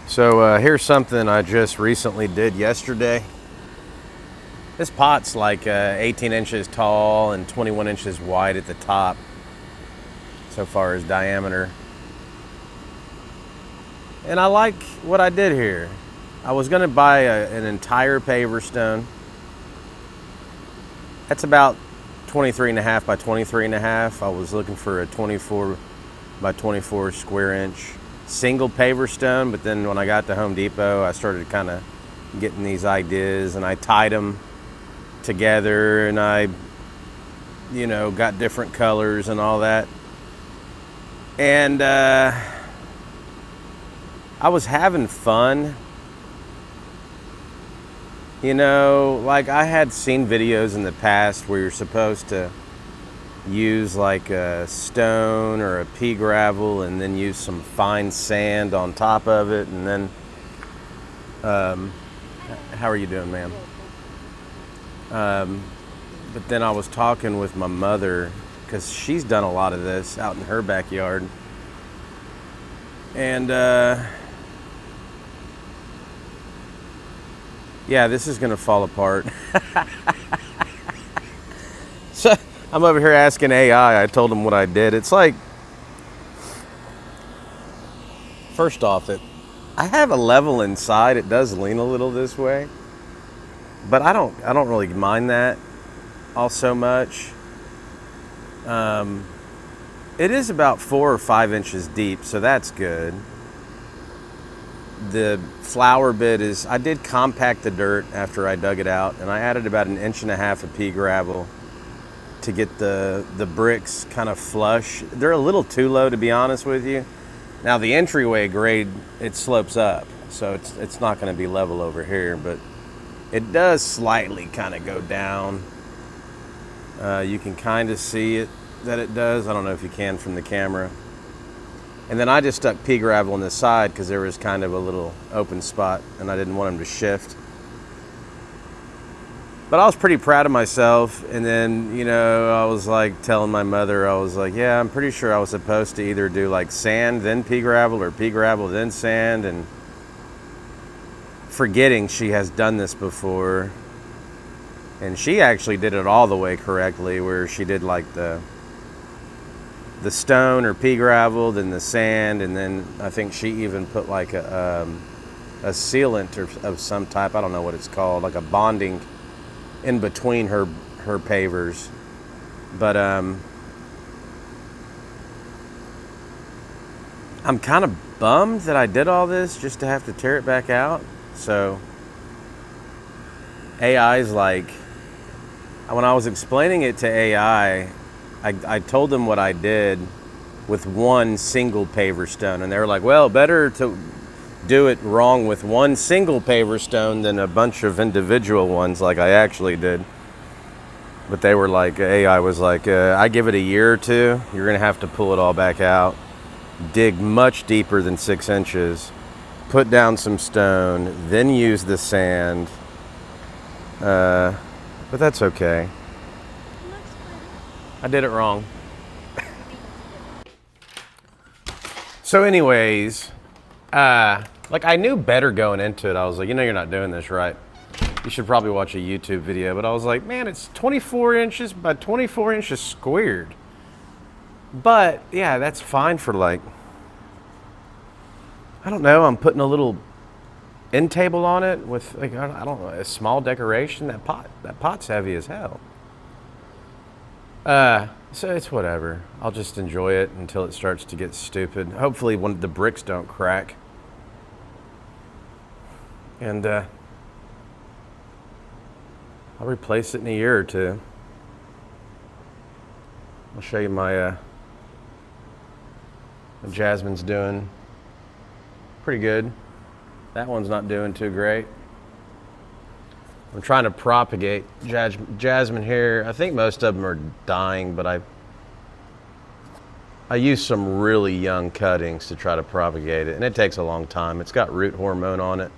So here's something I just recently did yesterday. This pot's like 18 inches tall and 21 inches wide at the top, so far as diameter. And I like what I did here. I was going to buy an entire paver stone. That's about 23.5 by 23.5. I was looking for a 24 by 24 square inch single paver stone, but then when I got to Home Depot, I started kind of getting these ideas, and I tied them together, and I, got different colors and all that. And I was having fun. Like I had seen videos in the past where you're supposed to use like a stone or a pea gravel and then use some fine sand on top of it, and then how are you doing, ma'am? But then I was talking with my mother, because she's done a lot of this out in her backyard, and yeah, this is gonna fall apart. So I'm over here asking AI. I told him what I did. It's like, first off, I have a level inside. It does lean a little this way, but I don't really mind that all so much. It is about 4 or 5 inches deep, so that's good. The flower bed is, I did compact the dirt after I dug it out, and I added about 1.5 inches of pea gravel to get the bricks kind of flush. They're a little too low, to be honest with you. Now the entryway grade, it slopes up, so it's not going to be level over here, but it does slightly kind of go down. You can kind of see it, that it does. I don't know if you can from the camera. And then I just stuck pea gravel on the side because there was kind of a little open spot and I didn't want them to shift. But I was pretty proud of myself. And then, I was like telling my mother, I was like, yeah, I'm pretty sure I was supposed to either do like sand, then pea gravel, or pea gravel, then sand. And forgetting she has done this before. And she actually did it all the way correctly, where she did like the stone or pea gravel, then the sand, and then I think she even put like a sealant of some type. I don't know what it's called, like a bonding in between her pavers. But I'm kind of bummed that I did all this just to have to tear it back out. So AI's like, when I was explaining it to AI, I told them what I did with one single paver stone, and they were like, well, better to do it wrong with one single paver stone than a bunch of individual ones like I actually did. But they were like, AI was like, I give it a year or two, you're gonna have to pull it all back out, dig much deeper than 6 inches, put down some stone, then use the sand. But that's okay. I did it wrong. So anyways, like I knew better going into it. I was like, you're not doing this right. You should probably watch a YouTube video. But I was like, man, it's 24 inches by 24 inches squared. But yeah, that's fine for like, I don't know, I'm putting a little end table on it with like, I don't know, a small decoration. That pot's heavy as hell. So it's whatever. I'll just enjoy it until it starts to get stupid. Hopefully when the bricks don't crack. And I'll replace it in a year or two. I'll show you my Jasmine's doing pretty good. That one's not doing too great. I'm trying to propagate jasmine here. I think most of them are dying, but I use some really young cuttings to try to propagate it, and it takes a long time. It's got root hormone on it,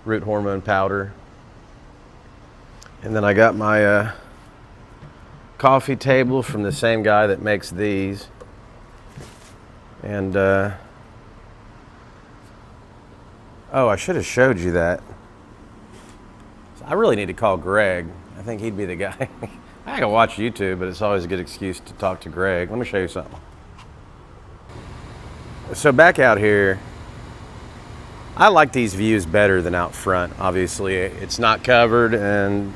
root hormone powder. And then I got my coffee table from the same guy that makes these. And Oh, I should have showed you that. I really need to call Greg. I think he'd be the guy. I can watch YouTube, but it's always a good excuse to talk to Greg. Let me show you something. So back out here, I like these views better than out front. Obviously, it's not covered and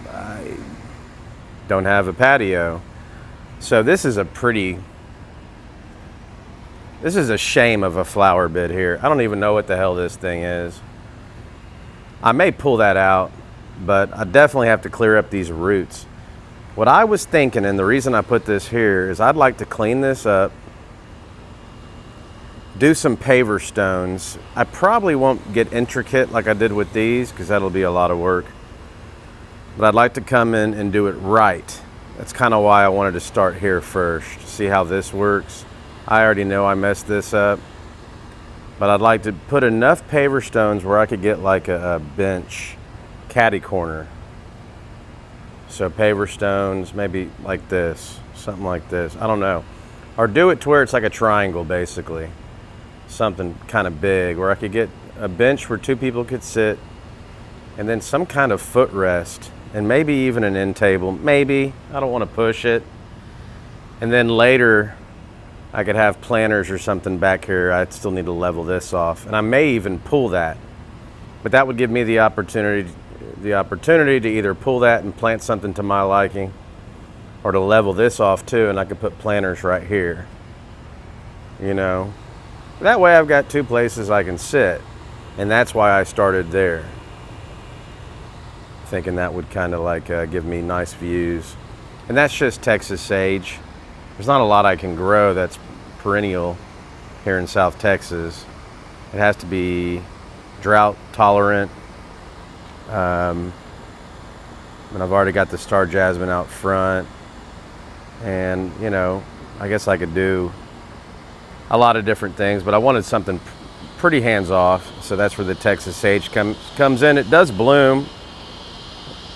I don't have a patio. So this is a shame of a flower bed here. I don't even know what the hell this thing is. I may pull that out, but I definitely have to clear up these roots. What I was thinking, and the reason I put this here, is I'd like to clean this up, do some paver stones. I probably won't get intricate like I did with these because that'll be a lot of work. But I'd like to come in and do it right. That's kind of why I wanted to start here first, see how this works. I already know I messed this up, but I'd like to put enough paver stones where I could get like a bench caddy corner. So paver stones, maybe like this, something like this. I don't know. Or do it to where it's like a triangle, basically. Something kind of big where I could get a bench where two people could sit, and then some kind of footrest, and maybe even an end table. Maybe. I don't want to push it. And then later, I could have planters or something back here. I'd still need to level this off. And I may even pull that. But that would give me the opportunity to either pull that and plant something to my liking, or to level this off too, and I could put planters right here. You know, that way I've got two places I can sit, and that's why I started there, thinking that would kind of like give me nice views. And that's just Texas sage. There's not a lot I can grow that's perennial here in South Texas. It has to be drought tolerant. And I've already got the star jasmine out front, and you know, I guess I could do a lot of different things, but I wanted something pretty hands off, so that's where the Texas sage comes in. It does bloom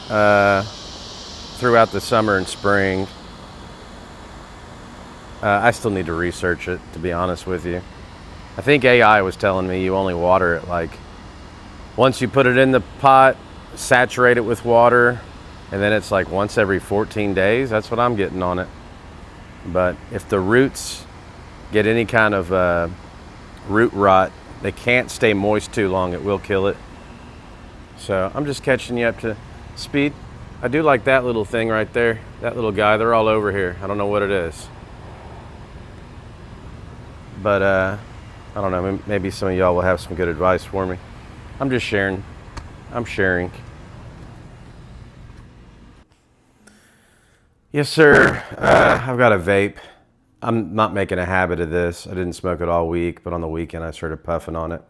throughout the summer and spring. I still need to research it, to be honest with you. I think AI was telling me you only water it like once you put it in the pot, saturate it with water, and then it's like once every 14 days. That's what I'm getting on it. But if the roots get any kind of root rot, they can't stay moist too long. It will kill it. So I'm just catching you up to speed. I do like that little thing right there. That little guy, they're all over here. I don't know what it is. But I don't know, maybe some of y'all will have some good advice for me. I'm just sharing. I'm sharing. Yes, sir. I've got a vape. I'm not making a habit of this. I didn't smoke it all week, but on the weekend I started puffing on it.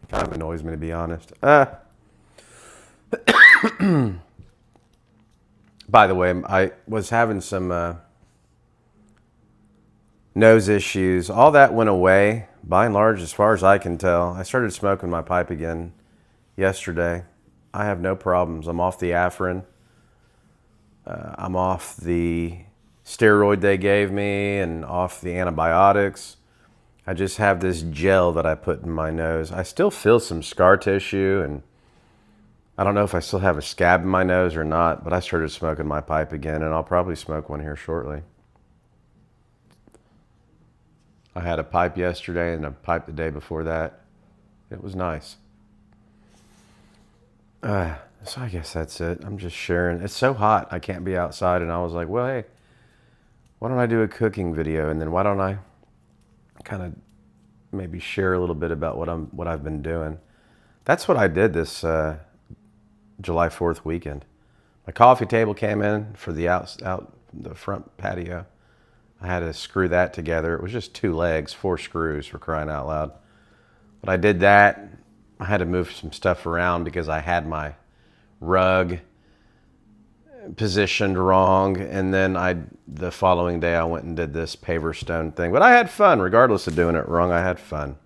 Kind of annoys me, to be honest. By the way, I was having some nose issues. All that went away, by and large, as far as I can tell. I started smoking my pipe again yesterday. I have no problems. I'm off the Afrin. I'm off the steroid they gave me and off the antibiotics. I just have this gel that I put in my nose. I still feel some scar tissue, and I don't know if I still have a scab in my nose or not, but I started smoking my pipe again, and I'll probably smoke one here shortly. I had a pipe yesterday and a pipe the day before that. It was nice. So I guess that's it. I'm just sharing. It's so hot, I can't be outside, and I was like, well, hey, why don't I do a cooking video, and then why don't I kind of maybe share a little bit about what I've been doing. That's what I did this July 4th weekend. My coffee table came in for the the front patio. I had to screw that together. It was just 2 legs, 4 screws, for crying out loud. But I did that. I had to move some stuff around because I had my rug positioned wrong, and then the following day I went and did this paver stone thing. But I had fun, regardless of doing it wrong. I had fun.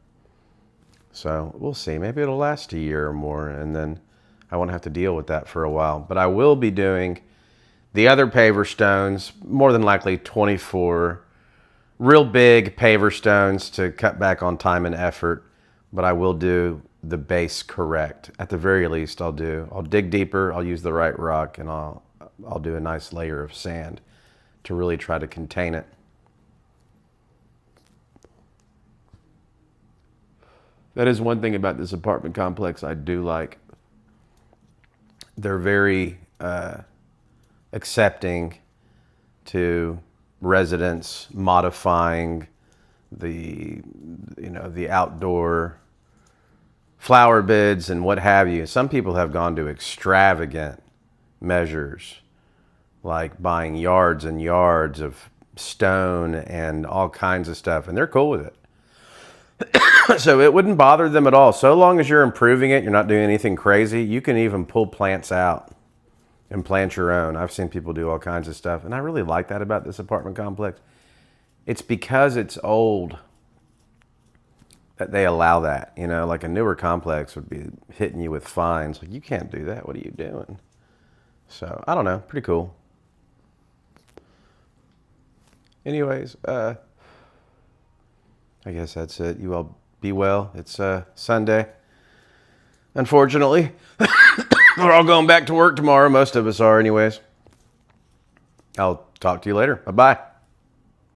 So we'll see. Maybe it'll last a year or more, and then I won't have to deal with that for a while. But I will be doing the other paver stones, more than likely 24 real big paver stones to cut back on time and effort, but I will do the base correct. At the very least, I'll dig deeper, I'll use the right rock, and I'll do a nice layer of sand to really try to contain it. That is one thing about this apartment complex I do like. They're very accepting to residents modifying the outdoor flower beds and what have you. Some people have gone to extravagant measures, like buying yards and yards of stone and all kinds of stuff, and they're cool with it. So it wouldn't bother them at all. So long as you're improving it, you're not doing anything crazy, you can even pull plants out and plant your own. I've seen people do all kinds of stuff, and I really like that about this apartment complex. It's because it's old that they allow that. You know, like a newer complex would be hitting you with fines. Like, you can't do that. What are you doing? So, I don't know. Pretty cool. Anyways, I guess that's it. You all be well. It's Sunday. Unfortunately, we're all going back to work tomorrow. Most of us are anyways. I'll talk to you later. Bye-bye.